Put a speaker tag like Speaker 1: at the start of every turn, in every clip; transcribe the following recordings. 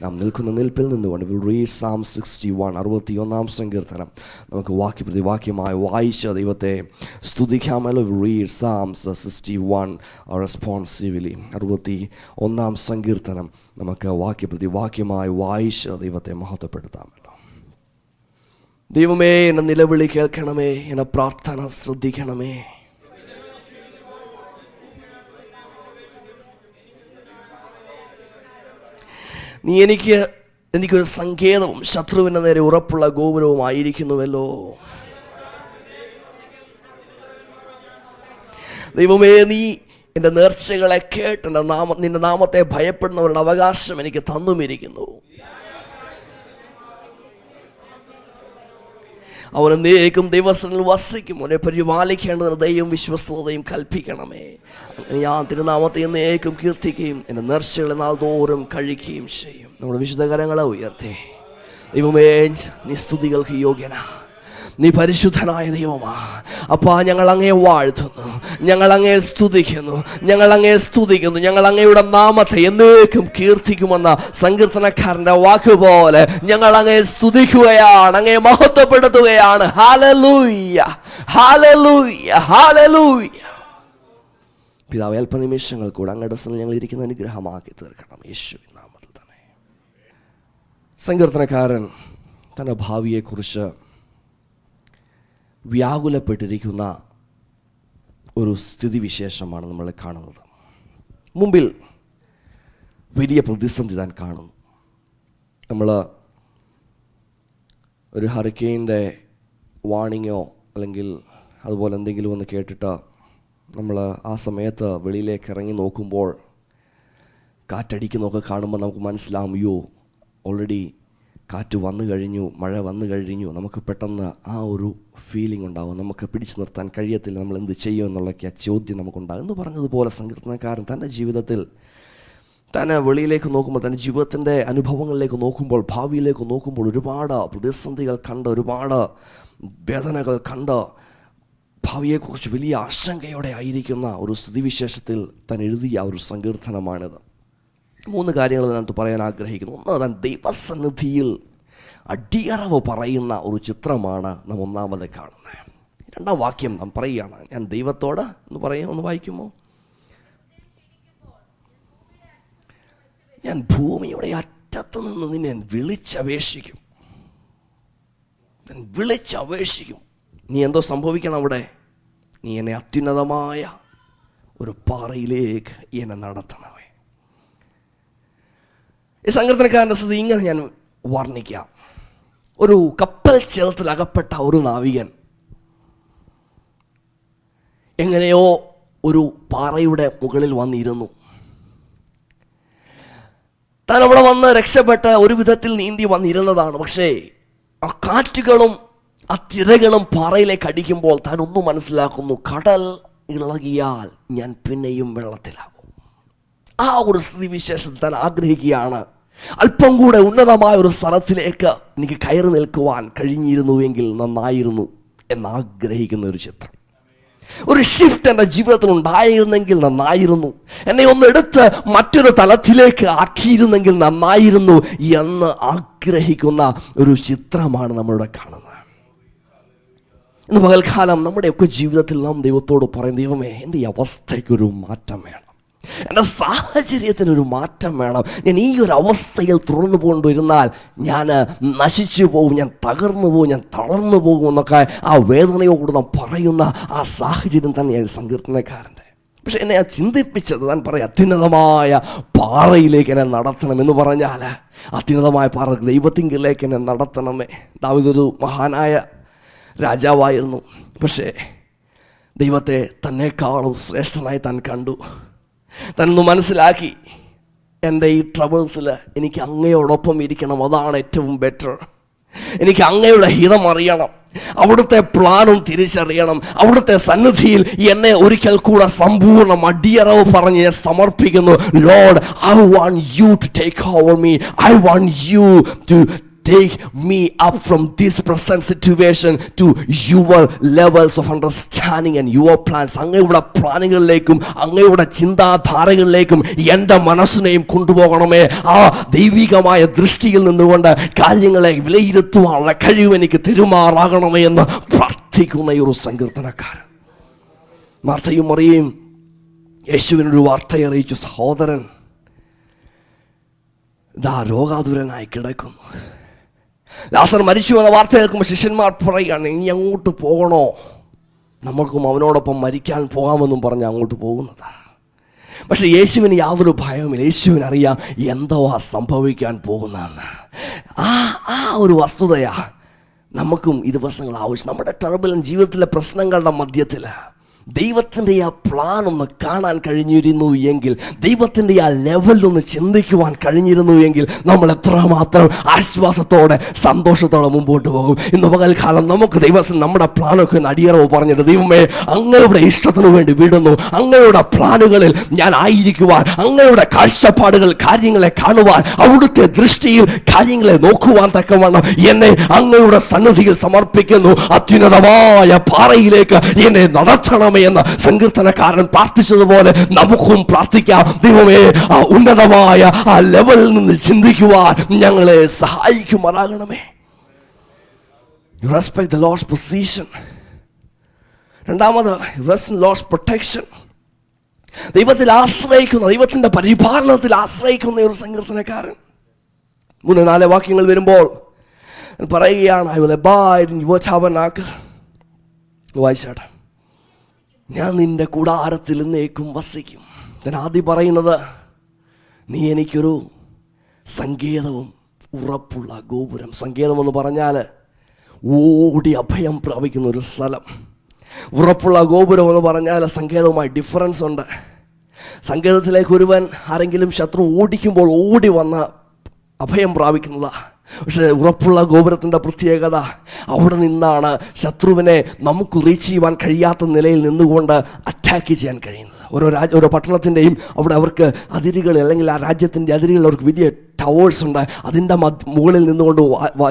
Speaker 1: നാം നിൽക്കുന്ന നിൽപ്പിൽ നിന്നുകൊണ്ട് വിൽ റീഡ് Psalm 61, 61-ാം സങ്കീർത്തനം നമുക്ക് വാക്യമായി വായിച്ച ദൈവത്തെ സ്തുതിക്കാമല്ലോ. Read Psalms 61 റെസ്പോൺസീവ്ലി. 61-ാം സങ്കീർത്തനം നമുക്ക് വാക്യമായി വായിച്ച് ദൈവത്തെ മഹത്വപ്പെടുത്താമല്ലോ. ദൈവമേ, എന്നെ നിലവിളി കേൾക്കണമേ, എന്നെ പ്രാർത്ഥന ശ്രദ്ധിക്കണമേ. നീ എനിക്കൊരു സങ്കേതവും ശത്രുവിൻ്റെ നേരെ ഉറപ്പുള്ള ഗോപുരവുമായിരിക്കുന്നുവല്ലോ. ദൈവമേ, നീ എൻ്റെ നേർച്ചകളെ കേട്ട് നിന്റെ നാമത്തെ ഭയപ്പെടുന്നവരുടെ അവകാശം എനിക്ക് തന്നുമിരിക്കുന്നു. അവൻ എന്നേക്കും ദൈവസ്ഥനിൽ വസിക്കും. അവനെ പരിപാലിക്കേണ്ടതിന് ദയയും വിശ്വസ്തതയും കൽപ്പിക്കണമേ. ഞാൻ തിരുനാമത്തെ എന്നേക്കും കീർത്തിക്കുകയും എൻ്റെ നേർച്ചകളെ നാൾ തോറും കഴിക്കുകയും ചെയ്യും. നമ്മുടെ വിശുദ്ധകരങ്ങളെ ഉയർത്തി. ദൈവമേ, നീ സ്തുതികൾക്ക് യോഗ്യനാ, നീ പരിശുദ്ധനായ ദൈവമാ. അപ്പാ, ഞങ്ങൾ അങ്ങയെ വാഴ്ത്തുന്നു, ഞങ്ങൾ അങ്ങയെ സ്തുതിക്കുന്നു, ഞങ്ങൾ അങ്ങയുടെ നാമത്തെ എന്നേക്കും കീർത്തിക്കുമെന്ന സങ്കീർത്തനക്കാരൻ്റെ വാക്കുപോലെ ഞങ്ങൾ അങ്ങയെ സ്തുതിക്കുകയാണ്, അങ്ങയെ മഹത്വപ്പെടുത്തുകയാണ്. Hallelujah, hallelujah, hallelujah. പിതാവേ, അല്പനിമിഷങ്ങൾ കൂടെ അങ്ങയുടെ സ്ഥലം ഞങ്ങൾ ഇരിക്കുന്ന അനുഗ്രഹമാക്കി തീർക്കണം, യേശുവിൻ നാമത്തിൽ തന്നെ. സങ്കീർത്തനക്കാരൻ തൻ്റെ ഭാവിയെക്കുറിച്ച് വ്യാകുലപ്പെട്ടിരിക്കുന്ന ഒരു സ്ഥിതിവിശേഷമാണ് നമ്മൾ കാണുന്നത്. മുമ്പിൽ വലിയ പ്രതിസന്ധി താൻ കാണുന്നു. നമ്മൾ ഒരു ഹറിക്കെയിൻ്റെ വാണിങ്ങോ അല്ലെങ്കിൽ അതുപോലെ എന്തെങ്കിലും ഒന്ന് കേട്ടിട്ട് നമ്മൾ ആ സമയത്ത് വെളിയിലേക്ക് ഇറങ്ങി നോക്കുമ്പോൾ കാറ്റടിക്കുന്നതൊക്കെ കാണുമ്പോൾ നമുക്ക് മനസ്സിലാവും, അയ്യോ ഓൾറെഡി കാറ്റ് വന്നു കഴിഞ്ഞു, മഴ വന്നു കഴിഞ്ഞു. നമുക്ക് പെട്ടെന്ന് ആ ഒരു ഫീലിംഗ് ഉണ്ടാകും, നമുക്ക് പിടിച്ചു നിർത്താൻ കഴിയത്തില്ല, നമ്മൾ എന്ത് ചെയ്യും എന്നുള്ളൊക്കെ ആ ചോദ്യം നമുക്കുണ്ടാകും. എന്ന് പറഞ്ഞതുപോലെ സങ്കീർത്തനക്കാരൻ തൻ്റെ ജീവിതത്തിൽ തന്നെ വെളിയിലേക്ക് നോക്കുമ്പോൾ, തൻ്റെ ജീവിതത്തിൻ്റെ അനുഭവങ്ങളിലേക്ക് നോക്കുമ്പോൾ, ഭാവിയിലേക്ക് നോക്കുമ്പോൾ ഒരുപാട് പ്രതിസന്ധികൾ കണ്ട്, ഒരുപാട് വേദനകൾ കണ്ട്, ഭാവിയെക്കുറിച്ച് വലിയ ആശങ്കയോടെ ആയിരിക്കുന്ന ഒരു സ്ഥിതിവിശേഷത്തിൽ താൻ എഴുതിയ ഒരു സങ്കീർത്തനമാണിത്. 3 കാര്യങ്ങൾ ഇതിനകത്ത് പറയാൻ ആഗ്രഹിക്കുന്നു. ഒന്ന്, താൻ ദൈവസന്നിധിയിൽ അടിയറവ് പറയുന്ന ഒരു ചിത്രമാണ് നാം ഒന്നാമത് കാണുന്നത്. 2-ാം വാക്യം നാം പറയുകയാണ്, ഞാൻ ദൈവത്തോട് എന്ന് പറയും. ഒന്ന് വായിക്കുമോ? ഞാൻ ഭൂമിയുടെ അറ്റത്ത് നിന്ന് നിന്നെ വിളിച്ചപേക്ഷിക്കും. നീ എന്തോ സംഭവിക്കണം അവിടെ? നീ എന്നെ അത്യുന്നതമായ ഒരു പാറയിലേക്ക് എന്നെ നടത്തണമേ. ഈ സങ്കീർത്തനക്കാരൻ്റെ സ്ഥിതി ഇങ്ങനെ ഞാൻ വർണ്ണിക്കാം. ഒരു കപ്പൽ ചേർത്തിൽ അകപ്പെട്ട ഒരു നാവികൻ എങ്ങനെയോ ഒരു പാറയുടെ മുകളിൽ വന്നിരുന്നു. താൻ അവിടെ വന്ന് രക്ഷപ്പെട്ട് ഒരു വിധത്തിൽ നീന്തി വന്നിരുന്നതാണ്. പക്ഷേ ആ കാറ്റുകളും ആ തിരകളും പാറയിലേക്ക് അടിക്കുമ്പോൾ താൻ ഒന്നും മനസ്സിലാക്കുന്നു, കടൽ ഇളകിയാൽ ഞാൻ പിന്നെയും വെള്ളത്തിലാകും. ആ ഒരു സ്ഥിതിവിശേഷത്തിൽ താൻ ആഗ്രഹിക്കുകയാണ്, അല്പം കൂടെ ഉന്നതമായ ഒരു സ്ഥലത്തിലേക്ക് എനിക്ക് കയറി നിൽക്കുവാൻ കഴിഞ്ഞിരുന്നുവെങ്കിൽ നന്നായിരുന്നു എന്നാഗ്രഹിക്കുന്ന ഒരു ചിത്രം. ഒരു ഷിഫ്റ്റ് എൻ്റെ ജീവിതത്തിൽ ഉണ്ടായിരുന്നെങ്കിൽ നന്നായിരുന്നു, എന്നെ ഒന്ന് എടുത്ത് മറ്റൊരു തലത്തിലേക്ക് ആക്കിയിരുന്നെങ്കിൽ നന്നായിരുന്നു എന്ന് ആഗ്രഹിക്കുന്ന ഒരു ചിത്രമാണ് നമ്മളിവിടെ കാണുന്നത്. ഇന്ന് പകൽക്കാലം നമ്മുടെയൊക്കെ ജീവിതത്തിൽ നാം ദൈവത്തോട് പറയും, ദൈവമേ, എൻ്റെ ഈ അവസ്ഥയ്ക്കൊരു മാറ്റം വേണം, എൻ്റെ സാഹചര്യത്തിനൊരു മാറ്റം വേണം. ഞാൻ ഈ ഒരു അവസ്ഥയിൽ തുടർന്നു കൊണ്ടിരുന്നാൽ ഞാൻ നശിച്ചു പോകും, ഞാൻ തകർന്നു പോകും, ഞാൻ തളർന്നു പോകും എന്നൊക്കെ ആ വേദനയോട് നാം പറയുന്ന ആ സാഹചര്യം തന്നെയാണ് സങ്കീർത്തനക്കാരൻ്റെ. പക്ഷെ എന്നെ ചിന്തിപ്പിച്ചത്, താൻ പറയും അത്യുന്നതമായ പാറയിലേക്ക് എന്നെ നടത്തണം എന്ന് പറഞ്ഞാൽ, അത്യുന്നതമായ പാറ ദൈവത്തിങ്കിലേക്ക് എന്നെ നടത്തണമേ. ദാവീദൊരു മഹാനായ രാജാവായിരുന്നു. പക്ഷേ ദൈവത്തെ തന്നെക്കാളും ശ്രേഷ്ഠനായി താൻ കണ്ടു. തന്നൊന്ന് മനസ്സിലാക്കി, എൻ്റെ ഈ ട്രബിൾസിൽ എനിക്ക് അങ്ങയോടൊപ്പം ഇരിക്കണം, അതാണ് ഏറ്റവും ബെറ്റർ. എനിക്ക് അങ്ങയുടെ ഹിതം അറിയണം, അവിടുത്തെ പ്ലാനും തിരിച്ചറിയണം. അവിടുത്തെ സന്നിധിയിൽ എന്നെ ഒരിക്കൽ കൂടെ സമ്പൂർണ്ണ അടിയറവ് പറഞ്ഞ് ഞാൻ സമർപ്പിക്കുന്നു. Lord, I want you to take over me. I want you to take me up from this present situation to your levels of understanding and your plans. അങ്ങയുടെ പ്ലാനുകളിലേക്കും അങ്ങയുടെ ചിന്താധാരകളിലേക്കും എൻ്റെ മനസ്സിനെയും കൊണ്ടുപോകണമേ. ആ ദൈവികമായ ദൃഷ്ടിയിൽ നിന്നുകൊണ്ട് കാര്യങ്ങളെ വിലയിരുത്തുവാനുള്ള കഴിവ് എനിക്ക് തെരുമാറാകണമേ എന്ന് പ്രാർത്ഥിക്കുന്ന ഈ ഒരു സങ്കീർത്തനക്കാരൻ. മാർത്തയും മറിയയും യേശുവിനൊരു വാർത്ത അറിയിച്ചു, സഹോദരൻ ഇതാ രോഗാതുരനായി കിടക്കുന്നു. ലാസർ മരിച്ചു എന്ന വാർത്ത കേൾക്കുമ്പോൾ ശിഷ്യന്മാർ പറയുകയാണ്, ഇനി അങ്ങോട്ട് പോകണോ? നമ്മൾക്കും അവനോടൊപ്പം മരിക്കാൻ പോകാമെന്നും പറഞ്ഞ് അങ്ങോട്ട് പോകുന്നതാ. പക്ഷെ യേശുവിന് യാതൊരു ഭയവുമില്ല. യേശുവിനറിയാം എന്തോ സംഭവിക്കാൻ പോകുന്നതെന്ന്. ആ ഒരു വസ്തുതയാ നമുക്കും ഈ ദിവസങ്ങൾ ആവശ്യം. നമ്മുടെ ടർബുലന്റ് ജീവിതത്തിലെ പ്രശ്നങ്ങളുടെ മധ്യത്തിൽ ദൈവത്തിൻ്റെ ആ പ്ലാൻ ഒന്ന് കാണാൻ കഴിഞ്ഞിരുന്നു എങ്കിൽ, ദൈവത്തിൻ്റെ ആ ലെവലിലൊന്ന് ചിന്തിക്കുവാൻ കഴിഞ്ഞിരുന്നു എങ്കിൽ നമ്മൾ എത്രമാത്രം ആശ്വാസത്തോടെ സന്തോഷത്തോടെ മുമ്പോട്ട് പോകും. ഇന്ന് പകൽക്കാലം നമുക്ക് ദൈവം നമ്മുടെ പ്ലാനൊക്കെ ഒന്ന് അടിയറവ് പറഞ്ഞിട്ട്, ദൈവമേ അങ്ങയുടെ ഇഷ്ടത്തിനു വേണ്ടി വിടുന്നു, അങ്ങയുടെ പ്ലാനുകളിൽ ഞാൻ ആയിരിക്കുവാൻ, അങ്ങയുടെ കാഴ്ചപ്പാടുകൾ കാര്യങ്ങളെ കാണുവാൻ, അവിടുത്തെ ദൃഷ്ടിയിൽ കാര്യങ്ങളെ നോക്കുവാൻ തക്കവണ്ണം എന്നെ അങ്ങയുടെ സന്നിധിയിൽ സമർപ്പിക്കുന്നു. അത്യുന്നതമായ പാറയിലേക്ക് എന്നെ നടത്തണം എന്ന സങ്കീർത്തനക്കാരൻ പ്രാർത്ഥിച്ചതുപോലെ നമുക്കും പ്രാർത്ഥിക്കാം. ദൈവമേ ആ ഉന്നതമായ ആ ലെവലിൽ നിന്ന് ചിന്തിക്കുവാൻ ഞങ്ങളെ സഹായിക്കുമാറാകണമേ. You respect the Lord's position. രണ്ടാമത്, rest in Lord's protection. ദൈവത്തിൽ ആശ്രയിക്കുന്ന, ദൈവത്തിന്റെ പരിപാലനത്തിൽ ആശ്രയിക്കുന്ന ഒരു സങ്കീർത്തനക്കാരൻ. 3-4 വാക്യങ്ങൾ വരുമ്പോൾ പറയുകയാണ്, I will abide in your tabernacle. വായിച്ചാട്ടെ. ഞാൻ നിന്റെ കൂടാരത്തിൽ എന്നേക്കും വസിക്കും. ഞാൻ ആദ്യം പറയുന്നത്, നീ എനിക്കൊരു സങ്കേതവും ഉറപ്പുള്ള ഗോപുരം. സങ്കേതം എന്ന് പറഞ്ഞാൽ ഓടി അഭയം പ്രാപിക്കുന്ന ഒരു സ്ഥലം. ഉറപ്പുള്ള ഗോപുരം എന്ന് പറഞ്ഞാൽ സങ്കേതവുമായി ഡിഫറൻസ് ഉണ്ട്. സങ്കേതത്തിലേക്ക് ഒരുവൻ ആരെങ്കിലും ശത്രു ഓടിക്കുമ്പോൾ ഓടി വന്ന് അഭയം പ്രാപിക്കുന്നതാണ്. പക്ഷേ ഉറപ്പുള്ള ഗോപുരത്തിൻ്റെ പ്രത്യേകത, അവിടെ നിന്നാണ് ശത്രുവിനെ നമുക്ക് റീച്ച് ചെയ്യുവാൻ കഴിയാത്ത നിലയിൽ നിന്നുകൊണ്ട് അറ്റാക്ക് ചെയ്യാൻ കഴിയുന്നത്. ഓരോ പട്ടണത്തിൻ്റെയും അവിടെ അവർക്ക് അതിരുകൾ, അല്ലെങ്കിൽ ആ രാജ്യത്തിൻ്റെ അതിരുകളിൽ അവർക്ക് വലിയ ടവേഴ്സ് ഉണ്ട്. അതിൻ്റെ മുകളിൽ നിന്നുകൊണ്ട്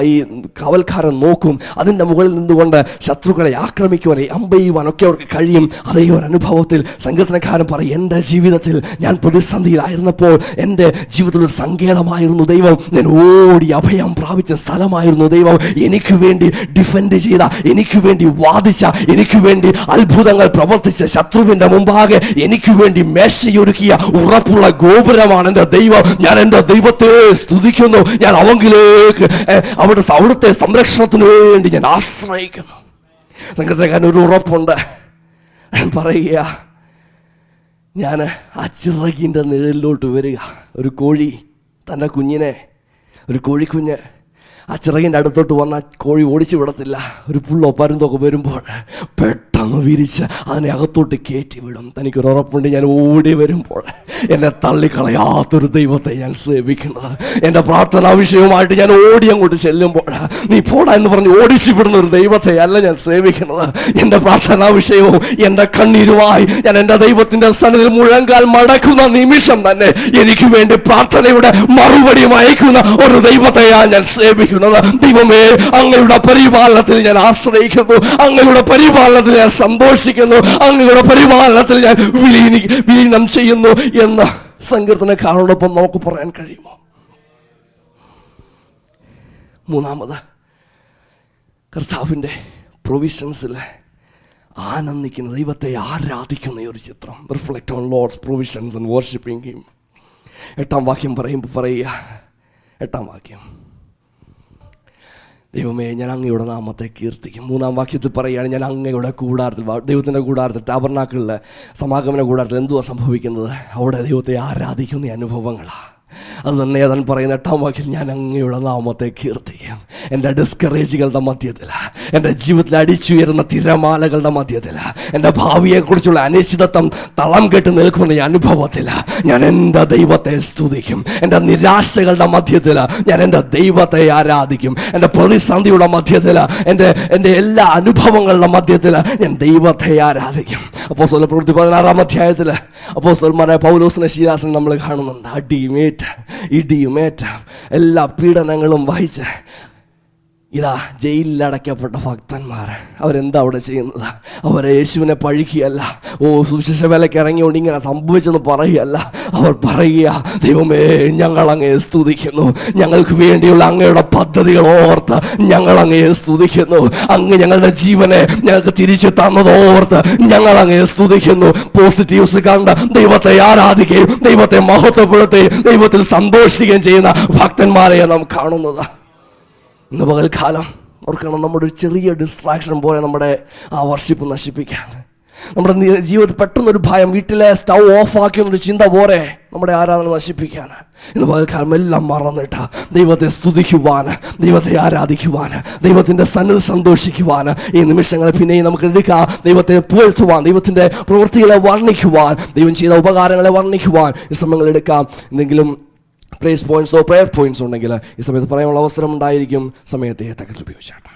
Speaker 1: ഈ കാവൽക്കാരൻ നോക്കും. അതിൻ്റെ മുകളിൽ നിന്നുകൊണ്ട് ശത്രുക്കളെ ആക്രമിക്കുവാൻ, അമ്പെയ്യുവാനൊക്കെ അവർക്ക് കഴിയും. അതേ ഒരു അനുഭവത്തിൽ സങ്കീർത്തനക്കാരൻ പറയും, എൻ്റെ ജീവിതത്തിൽ ഞാൻ പ്രതിസന്ധിയിലായിരുന്നപ്പോൾ എൻ്റെ ജീവിതത്തിൽ ഒരു സങ്കേതമായിരുന്നു ദൈവം. ഞാൻ ഓടി അഭയം പ്രാപിച്ച സ്ഥലമായിരുന്നു ദൈവം. എനിക്ക് വേണ്ടി ഡിഫെൻഡ് ചെയ്ത, എനിക്ക് വേണ്ടി വാദിച്ച, എനിക്ക് വേണ്ടി അത്ഭുതങ്ങൾ പ്രവർത്തിച്ച ശത്രുവിൻ്റെ മുമ്പാകെ എനിക്ക് വേണ്ടി മേശയൊരുക്കിയ ഉറപ്പുള്ള ഗോപുരമാണ് എൻ്റെ ദൈവം. ഞാൻ എൻ്റെ ദൈവത്തെ സ്തുതിക്കുന്നു. ഞാൻ അവങ്കിലേക്ക് അവിടുത്തെ സംരക്ഷണത്തിന് വേണ്ടി ഞാൻ ആശ്രയിക്കുന്നു. സംഘത്തിനൊരു ഒരു ഉറപ്പുണ്ട്. പറയുക, ഞാൻ ആ ചിറകിൻ്റെ നിഴലിലോട്ട് വരിക. ഒരു കോഴി തൻ്റെ കുഞ്ഞിനെ, ഒരു കോഴിക്കുഞ്ഞ് ആ ചിറകിൻ്റെ അടുത്തോട്ട് വന്നാൽ കോഴി ഓടിച്ചു വിടത്തില്ല. ഒരു പുള്ളോ പരുന്തൊക്കെ വരുമ്പോൾ പെട്ടെന്ന് വിരിച്ച് അതിനെ അകത്തോട്ട് കയറ്റി വിടും. തനിക്കൊരു ഉറപ്പുണ്ട്, ഞാൻ ഓടി വരുമ്പോൾ എന്നെ തള്ളിക്കളയാത്തൊരു ദൈവത്തെ ഞാൻ സേവിക്കുന്നത്. എൻ്റെ പ്രാർത്ഥനാ വിഷയവുമായിട്ട് ഞാൻ ഓടി അങ്ങോട്ട് ചെല്ലുമ്പോൾ നീ പോടാ എന്ന് പറഞ്ഞ് ഓടിച്ചു വിടുന്ന ഒരു ദൈവത്തെ അല്ല ഞാൻ സേവിക്കുന്നത്. എൻ്റെ പ്രാർത്ഥനാ വിഷയവും എൻ്റെ കണ്ണീരുമായി ഞാൻ എൻ്റെ ദൈവത്തിൻ്റെ സന്നിധിയിൽ മുഴങ്കാൽ മടക്കുന്ന നിമിഷം തന്നെ എനിക്ക് വേണ്ടി പ്രാർത്ഥനയുടെ മറുപടിയും അയക്കുന്ന ഒരു ദൈവത്തെയാണ് ഞാൻ സേവിക്കുന്നത്. ദൈവമേ, അങ്ങയുടെ പരിപാലനത്തിൽ ഞാൻ ആശ്രയിക്കുന്നു, അങ്ങയുടെ പരിപാലനത്തിൽ ഞാൻ സന്തോഷിക്കുന്നു, അങ്ങയുടെ പരിപാലനത്തിൽ ഞാൻ വിലീനം ചെയ്യുന്നു എന്ന് സങ്കീർത്തനക്കാരോടൊപ്പം നമുക്ക് പറയാൻ കഴിയുമോ? മൂന്നാമത്, കർത്താവിൻ്റെ പ്രൊവിഷൻസിൽ ആനന്ദിക്കുന്ന, ദൈവത്തെ ആരാധിക്കുന്ന ഒരു ചിത്രം. Reflect on Lord's provisions and worshipping him. 8-ാം വാക്യം പറയുമ്പോൾ പറയുക, 8-ാം വാക്യം, ദൈവമേ ഞാൻ അങ്ങയുടെ നാമത്തെ കീർത്തിക്കും. 3-ാം വാക്യത്തിൽ പറയുകയാണ്, ഞാൻ അങ്ങയുടെ കൂടാരത്തിൽ, ദൈവത്തിൻ്റെ കൂടാരത്തിൽ, ടാബർനാക്കിളിൽ, സമാഗമന കൂടാരത്തിൽ എന്തുവാ സംഭവിക്കുന്നത്? അവിടെ ദൈവത്തെ ആരാധിക്കുന്ന അനുഭവങ്ങളാണ്. അത് തന്നെ താൻ പറയുന്ന 8-ാം വാക്യത്തിൽ, ഞാൻ അങ്ങയുടെ നാമത്തെ കീർത്തിക്കും. എൻ്റെ ഡിസ്കറേജുകളുടെ മധ്യത്തിൽ, എൻ്റെ ജീവിതത്തിൽ അടിച്ചുയരുന്ന തിരമാലകളുടെ മധ്യത്തിൽ, എൻ്റെ ഭാവിയെക്കുറിച്ചുള്ള അനിശ്ചിതത്വം തളം കെട്ട് നിൽക്കുന്ന ഈ അനുഭവത്തിൽ ഞാൻ എൻ്റെ ദൈവത്തെ സ്തുതിക്കും. എൻ്റെ നിരാശകളുടെ മധ്യത്തിൽ ഞാൻ എൻ്റെ ദൈവത്തെ ആരാധിക്കും. എൻ്റെ പ്രതിസന്ധിയുടെ മധ്യത്തിൽ, എൻ്റെ എല്ലാ അനുഭവങ്ങളുടെ മധ്യത്തിൽ ഞാൻ ദൈവത്തെ ആരാധിക്കും. അപ്പോസ്തല പ്രവൃത്തി 16-ാം അധ്യായത്തിൽ അപ്പോസ്തലന്മാരായ പൗലോസിനെ ശീലാസിനെ നമ്മൾ കാണുന്നുണ്ട്. അടിയുമേറ്റ് ഇടിയുമേറ്റ് എല്ലാ പീഡനങ്ങളും വഹിച്ച് ഇതാ ജയിലിൽ അടയ്ക്കപ്പെട്ട ഭക്തന്മാർ അവരെന്താ അവിടെ ചെയ്യുന്നത്? അവർ യേശുവിനെ പഴിക്കുകയല്ല, സുവിശേഷ വേലയ്ക്ക് ഇറങ്ങിയോണ്ട് ഇങ്ങനെ സംഭവിച്ചെന്ന് പറയുകയല്ല. അവർ പറയുക, ദൈവമേ ഞങ്ങൾ അങ്ങയെ സ്തുതിക്കുന്നു, ഞങ്ങൾക്ക് വേണ്ടിയുള്ള അങ്ങയുടെ പദ്ധതികൾ ഓർത്ത് ഞങ്ങൾ അങ്ങയെ സ്തുതിക്കുന്നു, അങ്ങ് ഞങ്ങളുടെ ജീവനെ ഞങ്ങൾക്ക് തിരിച്ചു തന്നതോർത്ത് ഞങ്ങൾ അങ്ങയെ സ്തുതിക്കുന്നു. പോസിറ്റീവ്സ് കണ്ട് ദൈവത്തെ ആരാധിക്കുകയും ദൈവത്തെ മഹത്വപ്പെടുത്തുകയും ദൈവത്തിൽ സന്തോഷിക്കുകയും ചെയ്യുന്ന ഭക്തന്മാരെ നാം കാണുന്നത്. ഇന്ന് പകൽക്കാലം ഓർക്കണം, നമ്മുടെ ഒരു ചെറിയ ഡിസ്ട്രാക്ഷൻ പോലെ നമ്മുടെ ആ വർഷിപ്പ് നശിപ്പിക്കാൻ, നമ്മുടെ ജീവിതത്തിൽ പെട്ടെന്നൊരു ഭയം, വീട്ടിലെ സ്റ്റൗ ഓഫാക്കിയെന്നൊരു ചിന്ത പോലെ നമ്മുടെ ആരാധന നശിപ്പിക്കാൻ ഇന്ന് പകൽക്കാലം എല്ലാം മറന്നിട്ട് ദൈവത്തെ സ്തുതിക്കുവാൻ, ദൈവത്തെ ആരാധിക്കുവാൻ, ദൈവത്തിൻ്റെ സന്നിധി സന്തോഷിക്കുവാൻ ഈ നിമിഷങ്ങളെ പിന്നെയും നമുക്ക് എടുക്കാം. ദൈവത്തെ പുകഴ്ത്തുവാൻ, ദൈവത്തിൻ്റെ പ്രവൃത്തികളെ വർണ്ണിക്കുവാൻ, ദൈവം ചെയ്ത ഉപകാരങ്ങളെ വർണ്ണിക്കുവാൻ ഈ സമയങ്ങൾ എടുക്കാം. എന്തെങ്കിലും പ്രേസ് പോയിന്റ്സോ പ്രയർ പോയിന്റ്സോ ഉണ്ടെങ്കിൽ ഈ സമയത്ത് പറയാനുള്ള അവസരം ഉണ്ടായിരിക്കും. സമയത്തെ തകർത്ത് ഉപയോഗിച്ചാട്ടെ.